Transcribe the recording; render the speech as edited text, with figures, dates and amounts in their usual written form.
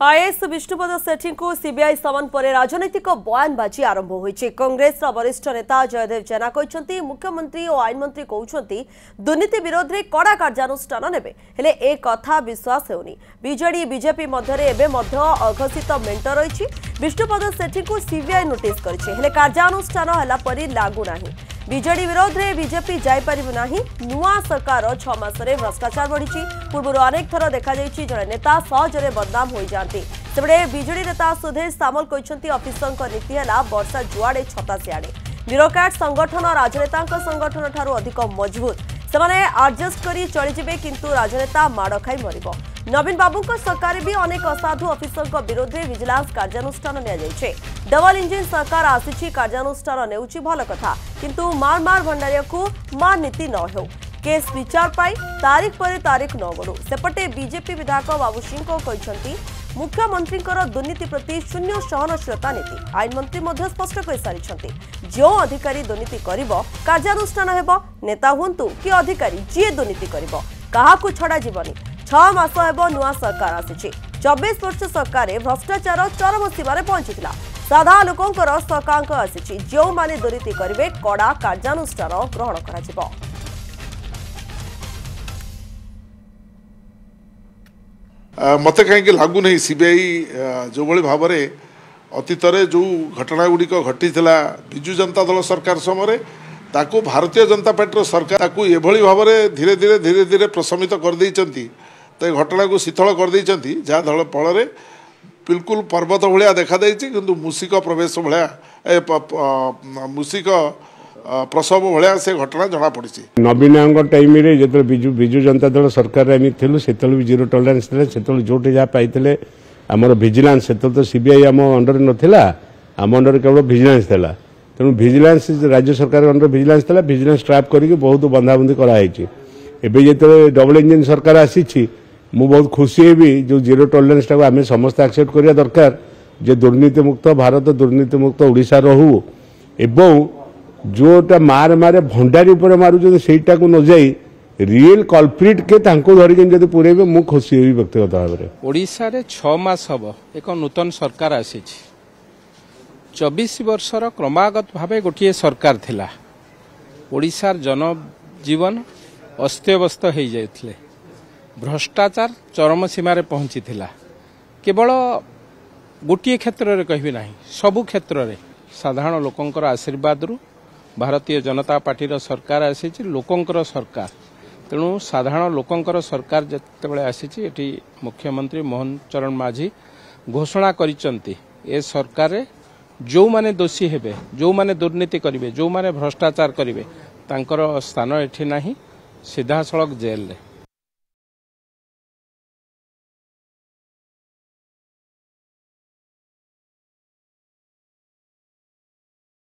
IAS Vishnupad सेठी को CBI समन पर राजनैतिक बयानबाजी आरंभ होईछि। कांग्रेस वरिष्ठ नेता जयदेव जेना कहते मुख्यमंत्री और आईन मंत्री कहते दुर्नीति विरोध में कड़ा कार्यानुष्ठान नेबे, हेले ए कथा विश्वास होनी। बीजेडी बीजेपी मध्य अघोषित मेंट रही। विष्णुपद सेठी को सीबीआई नोटिस करिछि, हेले कार्यानुष्ठान हला परि लागू नाही। बीजेडी विरोध में बीजेपी जाइपारिबो नाही। नुआ सरकार 6 मासरे भ्रष्टाचार बढ़ी। पूर्व अनेक थर देखा जड़े नेता सहजरे बदनाम हो जाती। सेबड़े बीजेडी नेता सुधीर सामल कहते अफिसर नीति है वर्षा जुआड़े छता सियाड़े। ब्यूरोक्राट संगठन राजनेता संगठन ठारू अधिक मजबूत। सेमाने एडजस्ट करी चली जिबे, किंतु राजनेता माड़ खाई मरिबो। नवीन बाबू सरकार भी अनेक असाधु अफिसर विरोध में विजिलेंस कार्यानुष्ठान नियाଯାଇଛି। डबल इंजिन सरकार आसी कार्यानुष्ठान नेउछि भल कथा, किंतु मार मार भंडारिया को मार नीति न हो। केस विचार पाई तारीख पर तारीख न गड़ू। सेपटे बीजेपी विधायक बाबू सिंह कहते मुख्यमंत्री दुर्नीति प्रति शून्य सहनशीलता नीति। आईन मंत्री स्पष्ट कर सारी जो अधिकारी दुर्नीति करिबो कार्यानुष्ठान हेबो। नेता हुंतु कि अधिकारी जी दुर्नीति करिबो काहाकू छड़ा जीवनी। 6 मास हेबो नुआ सरकार आसी। 24 वर्ष सरकार भ्रष्टाचार चरम सीमार पहुंचीला। साधा लोकंकर सकांक आसी। जो माने दुर्नीति करिवे कड़ा कार्यानुष्ठान ग्रहण करा। मत कहीं लागू नहीं सीबीआई जो भाई भाव में अतीत जो घटना गुड़िक घटी विजु जनता दल सरकार समय ताकू भारतीय जनता पार्टी सरकार ताकू एभली भाव में धीरे धीरे धीरे धीरे प्रशमित कर देइचंती। तो घटना को शीतल कर देइचंती, जहाँ दल फल बिल्कुल पर्वत भाया देखा किंतु मूषिक प्रवेश भाया मूषिक प्रसव भाया से घटना जना पड़ी। नवीन टाइम जो विजु जनता दल सरकार आम थी से जीरो टॉलरेंस से जो जहाँ पाई आमर विजिलेंस से तो सीबीआई आम अंडर नाला, आम अंडर केवल विजिलेंस था। तेणु विजिलेंस राज्य सरकार अंडर विजिलेंस था। विजिलेंस ट्रैप करके बहुत बंधाबंधी कराई। जो डबल इंजिन सरकार आसी बहुत खुशी हेबी जो जीरो टॉलरेंस टाक आम समस्त एक्सेप्ट करिया दरकार जे दुर्नीति मुक्त भारत दुर्नीति मुक्त ओडिशा रहू। एवं जोटा मार मारे भंडारी उपर मारू सेटा को न जाई रियल कल्प्रिट के तांको धरिक जदि पुरेबे मु खुशी हेबी व्यक्तिगत भाव में। ओडिशा रे 6 मास हबो एक नूतन सरकार आसी। 24 वर्षर क्रमागत भावे गोटे सरकार थिला। ओडिशार जनजीवन अस्तव्यस्त हो जाइथिले। भ्रष्टाचार चरम सीमार पहुंची थिला। केवल गोटे क्षेत्र में कहबी नहीं, सबु क्षेत्र में साधारण लोकंकर आशीर्वाद रु भारतीय जनता पार्टी सरकार आसी। लोकंकर सरकार तेणु साधारण लोकंकर सरकार जितेबाला आसी एटी मुख्यमंत्री मोहन चरण माझी घोषणा करिसंती ए सरकार जो माने दोषी हेबे, जो माने दुर्नीति करिवे, जो माने भ्रष्टाचार करिवे तांकर स्थान एठी नाही, सीधा सड़क जेल रे।